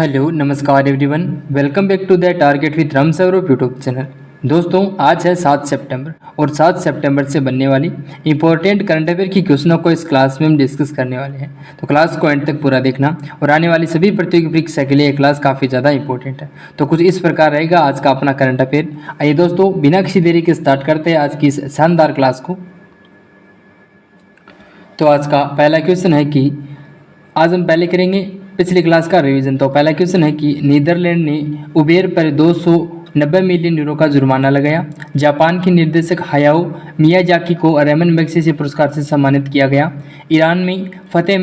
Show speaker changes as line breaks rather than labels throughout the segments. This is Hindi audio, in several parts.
हेलो नमस्कार everyone. Welcome back to the target with Ram Saurabh YouTube channel. दोस्तों आज है 7 सितंबर और 7 सितंबर से बनने वाली इंपॉर्टेंट करंट अफेयर की क्वेश्चनों को इस क्लास में हम डिस्कस करने वाले हैं। तो क्लास को एंड तक पूरा देखना और आने वाली सभी प्रतियोगी परीक्षा के लिए ये क्लास काफ़ी ज़्यादा इंपॉर्टेंट है। तो कुछ इस प्रकार रहेगा आज का अपना करंट अफेयर। आइए दोस्तों बिना किसी देरी के स्टार्ट करते हैं आज की इस शानदार क्लास को। तो आज का पहला क्वेश्चन है कि आज हम पहले करेंगे पिछली क्लास का रिवीजन। तो पहला क्वेश्चन है कि नीदरलैंड ने उबेर पर 290 मिलियन यूरो का जुर्माना लगाया। जापान के निर्देशक हायाओ मियाजाकी को रेमन मैग्सेसे पुरस्कार से सम्मानित किया गया। ईरान में फतेह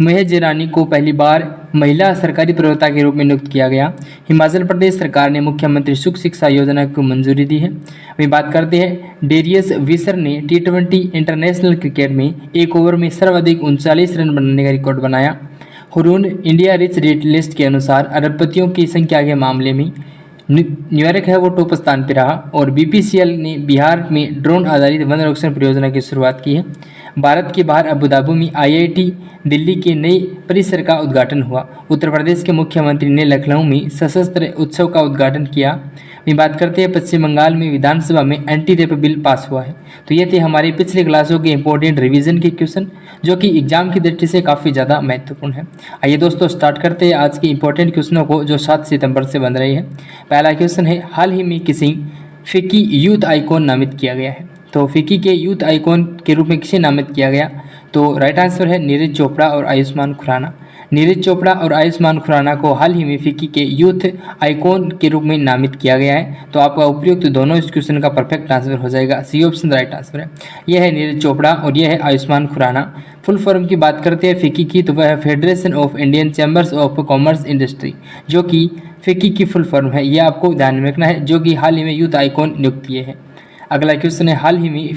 मेहजेरानी को पहली बार महिला सरकारी प्रवक्ता के रूप में नियुक्त किया गया। हिमाचल प्रदेश सरकार ने मुख्यमंत्री सुख शिक्षा योजना को मंजूरी दी है। वही बात करते हैं डेरियस विसर ने T20 इंटरनेशनल क्रिकेट में एक ओवर में सर्वाधिक 39 रन बनाने का रिकॉर्ड बनाया। Hurun India rich rate list के अनुसार अरबपतियों की संख्या के मामले में न्यूयॉर्क है वो टॉप स्थान पर रहा। और BPCL ने बिहार में ड्रोन आधारित वन संरक्षण परियोजना की शुरुआत की है। भारत के बाहर अबुधाबी में IIT दिल्ली के नए परिसर का उद्घाटन हुआ। उत्तर प्रदेश के मुख्यमंत्री ने लखनऊ में सशस्त्र उत्सव का उद्घाटन किया। वही बात करते हैं पश्चिम बंगाल में विधानसभा में एंटी रेप बिल पास हुआ है। तो ये थे हमारी पिछले क्लासों के इंपॉर्टेंट रिवीजन के क्वेश्चन जो कि एग्जाम की दृष्टि से काफ़ी ज़्यादा महत्वपूर्ण है। आइए दोस्तों स्टार्ट करते हैं आज के इंपॉर्टेंट क्वेश्चनों को जो 7 सितंबर से बन रही है। पहला क्वेश्चन है हाल ही में किसी फिकी यूथ आइकॉन नामित किया गया है। तो फिकी के यूथ आइकॉन के रूप में किसे नामित किया गया? तो राइट आंसर है नीरज चोपड़ा और आयुष्मान खुराना। नीरज चोपड़ा और आयुष्मान खुराना को हाल ही में फिकी के यूथ आइकॉन के रूप में नामित किया गया है। तो आपका उपयुक्त दोनों इस क्वेश्चन का परफेक्ट आंसर हो जाएगा। सी ऑप्शन राइट आंसर है। यह है नीरज चोपड़ा और यह है आयुष्मान खुराना। फुल फॉर्म की बात करते हैं फिकी की तो वह है federation of Indian chambers of commerce industry, जो कि फिकी की फुल फॉर्म है। यह आपको ध्यान में रखना है, जो कि हाल ही में यूथ आइकॉन नियुक्त किए हैं। अगला क्वेश्चन है हाल ही में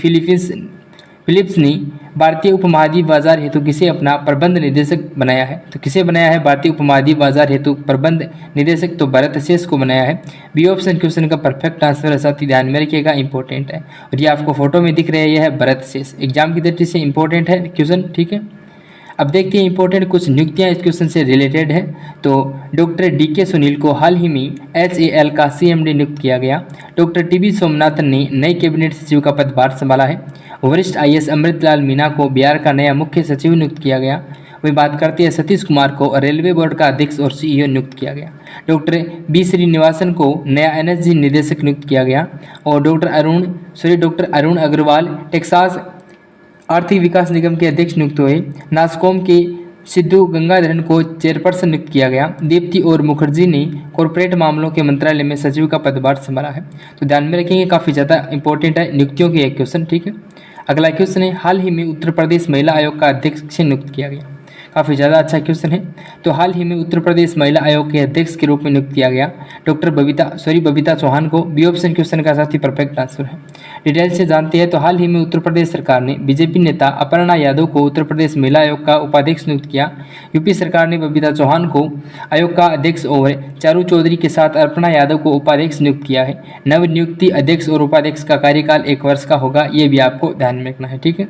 फिलिप्स ने भारतीय उपमहाद्वीप बाजार हेतु किसे अपना प्रबंध निदेशक बनाया है? तो किसे बनाया है भारतीय उपमहाद्वीप बाजार हेतु प्रबंध निदेशक? तो भरत शेष को बनाया है। बी ऑप्शन क्वेश्चन का परफेक्ट आंसर है, साथ ही ध्यान में रखिएगा इंपॉर्टेंट है। और ये आपको फोटो में दिख रहा है, यह है भरत शेष। एग्जाम की दृष्टि से इंपॉर्टेंट है क्वेश्चन, ठीक है। अब देखते हैं इंपॉर्टेंट कुछ नियुक्तियां इस क्वेश्चन से रिलेटेड है। तो डॉक्टर DK सुनील को हाल ही में HAL का CMD नियुक्त किया गया। डॉक्टर TB सोमनाथन ने नए कैबिनेट सचिव का पदभार संभाला है। वरिष्ठ IAS अमृतलाल मीना को बिहार का नया मुख्य सचिव नियुक्त किया गया। वही बात करते हैं सतीश कुमार को रेलवे बोर्ड का अध्यक्ष और CEO नियुक्त किया गया। डॉक्टर B श्रीनिवासन को नया NSG निदेशक नियुक्त किया गया। और डॉक्टर अरुण अग्रवाल टेक्सास आर्थिक विकास निगम के अध्यक्ष नियुक्त हुए। नासकॉम के सिद्धू गंगाधरन को चेयरपर्सन नियुक्त किया गया। दीप्ति और मुखर्जी ने कॉरपोरेट मामलों के मंत्रालय में सचिव का पदभार संभाला है। तो ध्यान में रखेंगे, काफ़ी ज़्यादा इंपॉर्टेंट है नियुक्तियों के एक क्वेश्चन, ठीक है। अगला क्वेश्चन है हाल ही में उत्तर प्रदेश महिला आयोग का अध्यक्ष नियुक्त किया गया। काफ़ी ज़्यादा अच्छा क्वेश्चन है। तो हाल ही में उत्तर प्रदेश महिला आयोग के अध्यक्ष के रूप में नियुक्त किया गया डॉक्टर बबीता चौहान को। बी ऑप्शन क्वेश्चन का साथ ही परफेक्ट आंसर है। डिटेल से जानते हैं तो हाल ही में उत्तर प्रदेश सरकार ने BJP नेता अपर्णा यादव को उत्तर प्रदेश महिला आयोग का उपाध्यक्ष नियुक्त किया। यूपी सरकार ने बबीता चौहान को आयोग का अध्यक्ष और चारू चौधरी के साथ अपर्णा यादव को उपाध्यक्ष नियुक्त किया है। नवनियुक्ति अध्यक्ष और उपाध्यक्ष का कार्यकाल 1 वर्ष का होगा, ये भी आपको ध्यान में रखना है, ठीक है।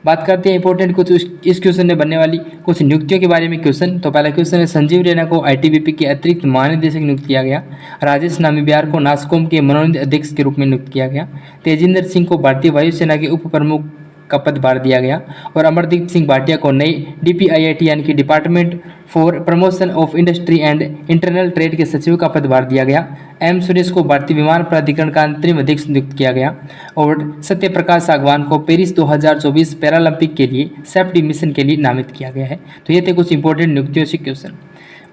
बात करते हैं इंपॉर्टेंट कुछ इस क्वेश्चन में बनने वाली कुछ नियुक्तियों के बारे में क्वेश्चन। तो पहला क्वेश्चन है संजीव रैना को ITBP के अतिरिक्त महानिदेशक नियुक्त किया गया। राजेश नामी को नासकॉम के मनोनीत अध्यक्ष के रूप में नियुक्त किया गया। तेजिंदर सिंह को भारतीय वायुसेना के उप प्रमुख का पदभार दिया गया। और अमरदीप सिंह भाटिया को नई DPIIT यानी कि department for promotion of industry and internal trade के सचिव का पदभार दिया गया। M सुरेश को भारतीय विमान प्राधिकरण का अंतरिम अध्यक्ष नियुक्त किया गया। और सत्य प्रकाश सागवान को पेरिस 2024 पैरालंपिक के लिए सेफ्टी मिशन के लिए नामित किया गया है। तो ये थे कुछ इंपॉर्टेंट नियुक्तियों से क्वेश्चन।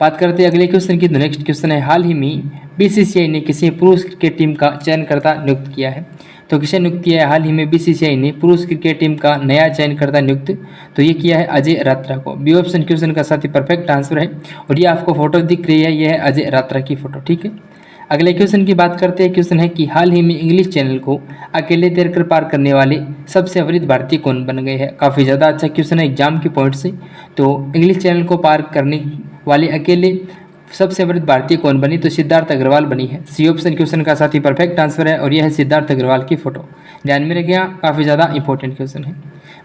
बात करते हैं अगले क्वेश्चन की। तो नेक्स्ट क्वेश्चन है हाल ही में BCCI ने किसी पुरुष क्रिकेट टीम का चयनकर्ता नियुक्त किया है? तो किसे नियुक्त किया है हाल ही में BCCI ने पुरुष क्रिकेट टीम का नया चयनकर्ता नियुक्त? तो ये किया है अजय रात्रा को। बी ऑप्शन क्वेश्चन का साथ ही परफेक्ट आंसर है। और ये आपको फोटो दिख रही है, यह है अजय रात्रा की फोटो, ठीक है। अगले क्वेश्चन की बात करते हैं। क्वेश्चन है कि हाल ही में इंग्लिश चैनल को अकेले तैरकर पार करने वाले सबसे वरिष्ठ भारतीय कौन बन गए हैं? काफ़ी ज़्यादा अच्छा क्वेश्चन है एग्जाम के पॉइंट से। तो इंग्लिश चैनल को पार करने वाले अकेले सबसे वरिष्ठ भारतीय कौन बनी? तो सिद्धार्थ अग्रवाल बनी है। सी ऑप्शन क्वेश्चन का साथ ही परफेक्ट आंसर है। और यह है सिद्धार्थ अग्रवाल की फोटो, ध्यान में रखिएगा, काफ़ी ज़्यादा इंपॉर्टेंट क्वेश्चन है।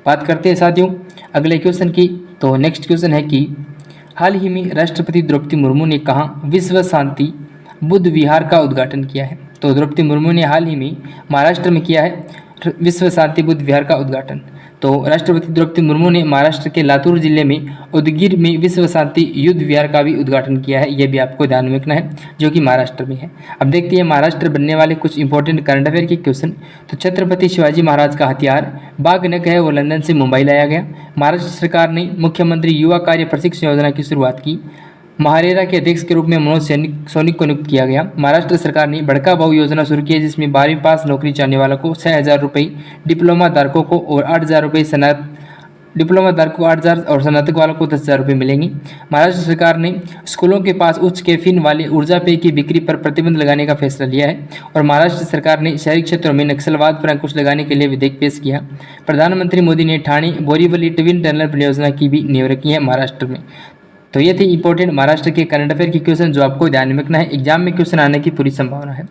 बात करते हैं साथियों अगले क्वेश्चन की। तो नेक्स्ट क्वेश्चन है कि हाल ही में राष्ट्रपति द्रौपदी मुर्मू ने कहाँ विश्व शांति बुद्ध विहार का उद्घाटन किया है? तो द्रौपदी मुर्मू ने हाल ही में महाराष्ट्र में किया है विश्व शांति बुद्ध विहार का उद्घाटन। तो राष्ट्रपति द्रौपदी मुर्मू ने महाराष्ट्र के लातूर जिले में उदगीर में विश्व शांति युद्ध विहार का भी उद्घाटन किया है। यह भी आपको ध्यान में रखना है, जो कि महाराष्ट्र में है। अब देखते हैं महाराष्ट्र बनने वाले कुछ इंपॉर्टेंट करंट अफेयर के क्वेश्चन। तो छत्रपति शिवाजी महाराज का हथियार बाघ नख है, वो लंदन से मुंबई लाया गया। महाराष्ट्र सरकार ने मुख्यमंत्री युवा कार्य प्रशिक्षण योजना की शुरुआत की। महारेरा के अध्यक्ष के रूप में मनोज सोनिक को नियुक्त किया गया। महाराष्ट्र सरकार ने बड़का भाऊ योजना शुरू की है, जिसमें 12वीं पास नौकरी चाहने वालों को 6,000 रुपये, डिप्लोमा धारकों को और 8,000 रुपये, डिप्लोमा धारकों को 8,000 और स्नातक वालों को 10,000 रुपये मिलेंगे। महाराष्ट्र सरकार ने स्कूलों के पास उच्च कैफीन वाले ऊर्जा पेय की बिक्री पर प्रतिबंध लगाने का फैसला लिया है। और महाराष्ट्र सरकार ने शहरी क्षेत्रों में नक्सलवाद पर अंकुश लगाने के लिए विधेयक पेश किया। प्रधानमंत्री मोदी ने ठाणे बोरीवली ट्विन टनल परियोजना की भी नींव रखी है महाराष्ट्र में। तो ये थे इंपॉर्टेंट महाराष्ट्र के करंट अफेयर के क्वेश्चन, जो आपको ध्यान में रखना है। एग्जाम में क्वेश्चन आने की पूरी संभावना है।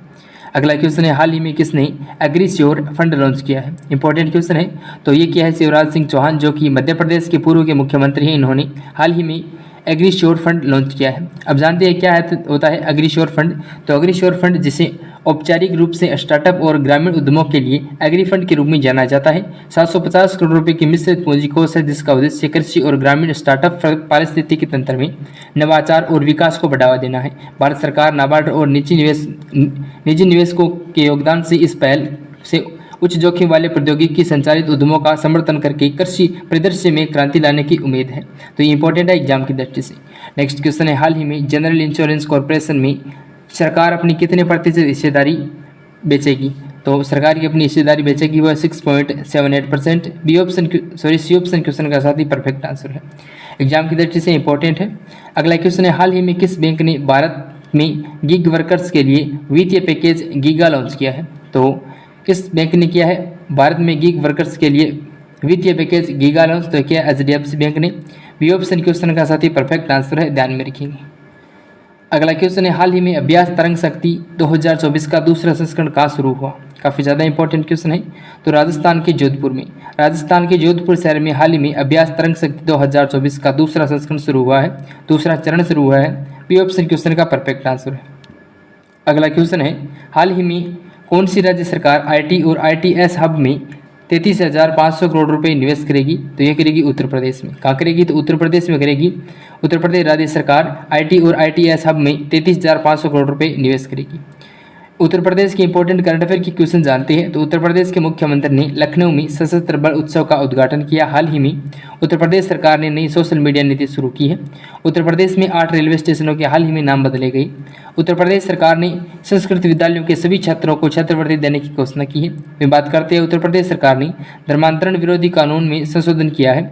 अगला क्वेश्चन है, हाल ही में किसने एग्रीश्योर फंड लॉन्च किया है? इंपॉर्टेंट क्वेश्चन है। तो ये किया है शिवराज सिंह चौहान, जो कि मध्य प्रदेश के पूर्व के मुख्यमंत्री हैं। इन्होंने हाल ही में एग्रीश्योर फंड लॉन्च किया है। अब जानते हैं क्या होता है एग्रीश्योर फंड। तो एग्रीश्योर फंड, जिसे औपचारिक रूप से स्टार्टअप और ग्रामीण उद्यमों के लिए एग्री फंड के रूप में जाना जाता है, 750 करोड़ रुपए की मिश्रित पूंजी कोष है, जिसका उद्देश्य कृषि और ग्रामीण स्टार्टअप पारिस्थितिकी तंत्र में नवाचार और विकास को बढ़ावा देना है। भारत सरकार, नाबार्ड और निजी निवेशकों के योगदान से इस पहल से उच्च जोखिम वाले प्रौद्योगिकी संचालित उद्यमों का समर्थन करके कृषि परिदृश्य में क्रांति लाने की उम्मीद है। तो ये इंपॉर्टेंट है एग्जाम की दृष्टि से। नेक्स्ट क्वेश्चन है, हाल ही में जनरल इंश्योरेंस कॉर्पोरेशन में सरकार अपनी कितने प्रतिशत हिस्सेदारी बेचेगी? तो सरकार की अपनी हिस्सेदारी बेचेगी वह 6.78%। सी ऑप्शन क्वेश्चन का साथ ही परफेक्ट आंसर है। एग्जाम की दृष्टि से इंपॉर्टेंट है। अगला क्वेश्चन है, हाल ही में किस बैंक ने भारत में गिग वर्कर्स के लिए वित्तीय पैकेज गीगा लॉन्च किया है? तो किस बैंक ने किया है भारत में गिग वर्कर्स के लिए वित्तीय पैकेज गीगा लॉन्च? तो किया HDFC बैंक ने। बी ऑप्शन क्वेश्चन का साथ ही परफेक्ट आंसर है, ध्यान में रखेंगे। अगला क्वेश्चन है, हाल ही में अभ्यास तरंग शक्ति 2024 का दूसरा संस्करण कहाँ शुरू हुआ? काफ़ी ज़्यादा इंपॉर्टेंट क्वेश्चन है। तो राजस्थान के जोधपुर में, राजस्थान के जोधपुर शहर में हाल ही में अभ्यास तरंग शक्ति 2024 का दूसरा संस्करण शुरू हुआ है, दूसरा चरण शुरू हुआ है। बी ऑप्शन क्वेश्चन का परफेक्ट आंसर है। अगला क्वेश्चन है, हाल ही में कौन सी राज्य सरकार IT और ITS हब में 33,500 करोड़ रुपए निवेश करेगी? तो ये करेगी उत्तर प्रदेश में। कहाँ करेगी? तो उत्तर प्रदेश में करेगी। उत्तर प्रदेश राज्य सरकार IT और ITS हब में 33,500 करोड़ रुपए निवेश करेगी। उत्तर प्रदेश के इंपॉर्टेंट करंट अफेयर की क्वेश्चन जानते हैं। तो उत्तर प्रदेश के मुख्यमंत्री ने लखनऊ में सशस्त्र बल उत्सव का उद्घाटन किया। हाल ही में उत्तर प्रदेश सरकार ने नई सोशल मीडिया नीति शुरू की है। उत्तर प्रदेश में 8 रेलवे स्टेशनों के हाल ही में नाम बदले गए। उत्तर प्रदेश सरकार ने संस्कृत विद्यालयों के सभी छात्रों को छात्रवृत्ति देने की घोषणा की है। वे बात करते हैं, उत्तर प्रदेश सरकार ने धर्मांतरण विरोधी कानून में संशोधन किया है।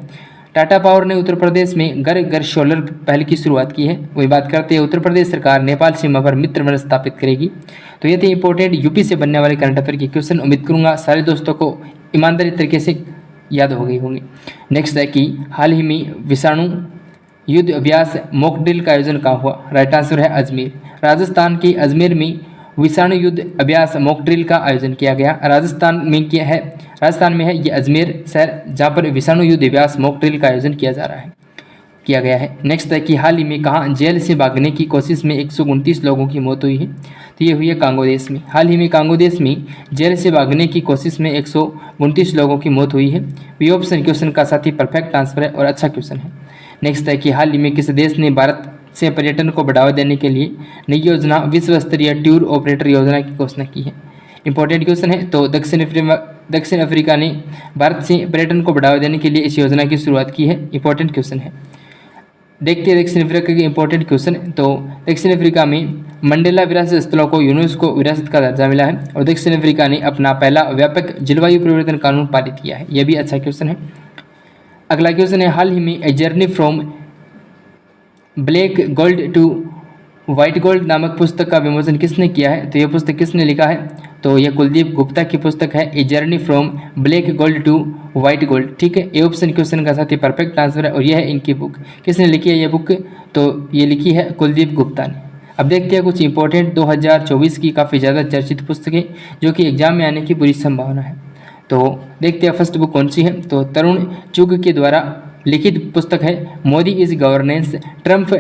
टाटा पावर ने उत्तर प्रदेश में घर घर सोलर पहल की शुरुआत की है। वही बात करते हैं, उत्तर प्रदेश सरकार नेपाल सीमा पर मित्र वन स्थापित करेगी। तो ये थे इंपॉर्टेंट यूपी से बनने वाले करंट अफेयर के क्वेश्चन। उम्मीद करूंगा सारे दोस्तों को ईमानदारी तरीके से याद हो गई होंगी। नेक्स्ट है कि हाल ही में विषाणु युद्ध अभ्यास मॉक ड्रिल का आयोजन कहाँ हुआ? राइट आंसर है अजमेर। राजस्थान के अजमेर में विषाणु युद्ध अभ्यास मॉक ड्रिल का आयोजन किया गया। राजस्थान में है ये अजमेर शहर, जहाँ पर विषाणु युद्ध अभ्यास मॉक ड्रिल का आयोजन किया गया है। नेक्स्ट है कि हाल ही में कहाँ जेल से भागने की कोशिश में 129 लोगों की मौत हुई है? तो ये हुई है कांगो देश में। हाल ही में कांगो देश में जेल से भागने की कोशिश में 129 लोगों की मौत हुई है। बी ऑप्शन क्वेश्चन का साथ ही परफेक्ट आंसर है और अच्छा क्वेश्चन है। नेक्स्ट है कि हाल ही में किस देश ने भारत से पर्यटन को बढ़ावा देने के लिए नई योजना विश्व स्तरीय टूर ऑपरेटर योजना की घोषणा की है? इंपॉर्टेंट क्वेश्चन है। तो दक्षिण अफ्रीका ने भारत से पर्यटन को बढ़ावा देने के लिए इस योजना की शुरुआत की है। इंपॉर्टेंट क्वेश्चन है। देखते हैं दक्षिण अफ्रीका के इंपॉर्टेंट क्वेश्चन। तो दक्षिण अफ्रीका में मंडेला विरासत स्थलों को यूनेस्को विरासत का दर्जा मिला है और दक्षिण अफ्रीका ने अपना पहला व्यापक जलवायु परिवर्तन कानून पारित किया है। यह भी अच्छा क्वेश्चन है। अगला क्वेश्चन है, हाल ही में a journey from black gold to white gold नामक पुस्तक का विमोचन किसने किया है? तो यह पुस्तक किसने लिखा है? तो यह कुलदीप गुप्ता की पुस्तक है, a journey from black gold to white gold. ठीक है, ए ऑप्शन क्वेश्चन का साथ ही परफेक्ट आंसर है और यह है इनकी बुक। किसने लिखी है यह बुक? तो ये लिखी है कुलदीप गुप्ता ने। अब देखते हैं कुछ इंपॉर्टेंट 2024 की काफ़ी ज़्यादा चर्चित पुस्तकें जो कि एग्जाम में आने की पूरी संभावना है। तो देखते हैं फर्स्ट बुक कौन सी है। तो तरुण चुग के द्वारा लिखित पुस्तक है Modi is governance, triumph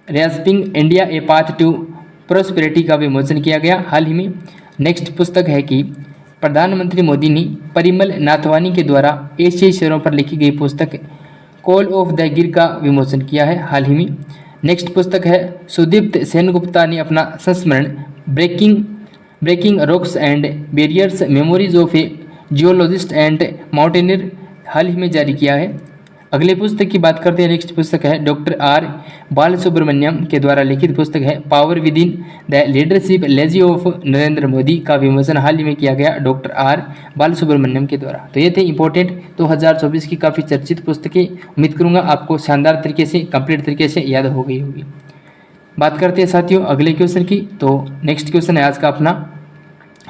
reshaping India a path to prosperity का विमोचन किया गया हाल ही में। नेक्स्ट पुस्तक है कि प्रधानमंत्री मोदी ने परिमल नाथवानी के द्वारा एशियाई शहरों पर लिखी गई पुस्तक कॉल ऑफ द गिर का विमोचन किया है हाल ही में। नेक्स्ट पुस्तक है सुदीप्त सेनगुप्ता ने अपना संस्मरण breaking rocks and barriers memories of a geologist and mountaineer हाल ही में जारी किया है। अगले पुस्तक की बात करते हैं। नेक्स्ट पुस्तक है डॉक्टर आर बालसुब्रमण्यम के द्वारा लिखित पुस्तक है power with in the leadership lazy of Narendra Modi का विमोचन हाल ही में किया गया डॉक्टर आर बालसुब्रमण्यम के द्वारा। तो ये थे इंपॉर्टेंट 2024 की काफ़ी चर्चित पुस्तकें। उम्मीद करूंगा आपको शानदार तरीके से कंप्लीट तरीके से याद हो गई होगी। बात करते हैं साथियों अगले क्वेश्चन की। तो नेक्स्ट क्वेश्चन है आज का अपना,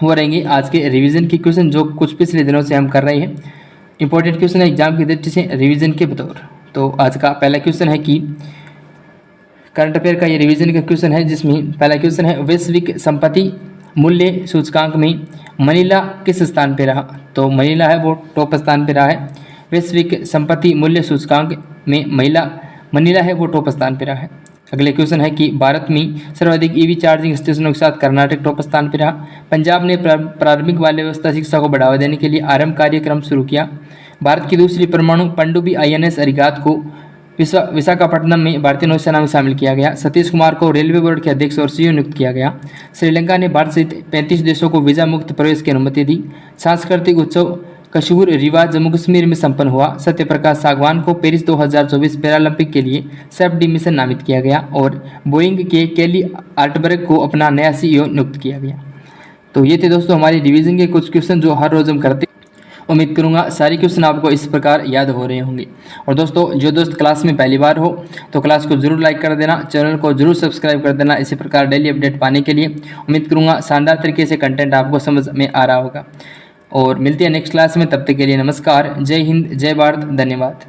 वो रहेंगे आज के रिवीजन के क्वेश्चन जो कुछ पिछले दिनों से हम कर रहे हैं। इंपॉर्टेंट क्वेश्चन है एग्जाम की दृष्टि से रिवीजन के बतौर। तो आज का पहला क्वेश्चन है कि करंट अफेयर का ये रिवीजन का क्वेश्चन है, जिसमें पहला क्वेश्चन है वैश्विक संपत्ति मूल्य सूचकांक में मनीला किस स्थान पर रहा। तो मनीला है वो टॉप स्थान पर रहा है। वैश्विक संपत्ति मूल्य सूचकांक में मनीला है वो टॉप स्थान पर रहा है। अगले क्वेश्चन है कि भारत में सर्वाधिक ईवी चार्जिंग स्टेशनों के साथ कर्नाटक टॉप स्थान पर रहा। पंजाब ने प्रारंभिक बाल्य अवस्था शिक्षा को बढ़ावा देने के लिए आरंभ कार्यक्रम शुरू किया। भारत की दूसरी परमाणु पनडुब्बी INS अरिगात को विशाखापट्टनम में भारतीय नौसेना में शामिल किया गया। सतीश कुमार को रेलवे बोर्ड के अध्यक्ष और CEO नियुक्त किया गया। श्रीलंका ने भारत सहित 35 देशों को वीजा मुक्त प्रवेश की अनुमति दी। सांस्कृतिक उत्सव कशूर रिवा जम्मू कश्मीर में संपन्न हुआ। सत्यप्रकाश सागवान को पेरिस 2024 पैरालंपिक के लिए सेफ मिशन नामित किया गया और बोइंग के केली आर्टबर्ग को अपना नया CEO नियुक्त किया गया। तो ये थे दोस्तों हमारी रिवीजन के कुछ क्वेश्चन जो हर रोज हम करते। उम्मीद करूंगा सारी क्वेश्चन आपको इस प्रकार याद हो रहे होंगे। और दोस्तों जो दोस्त क्लास में पहली बार हो तो क्लास को जरूर लाइक कर देना, चैनल को जरूर सब्सक्राइब कर देना इसी प्रकार डेली अपडेट पाने के लिए। उम्मीद करूंगा शानदार तरीके से कंटेंट आपको समझ में आ रहा होगा। और मिलते हैं नेक्स्ट क्लास में, तब तक के लिए नमस्कार, जय हिंद, जय भारत, धन्यवाद।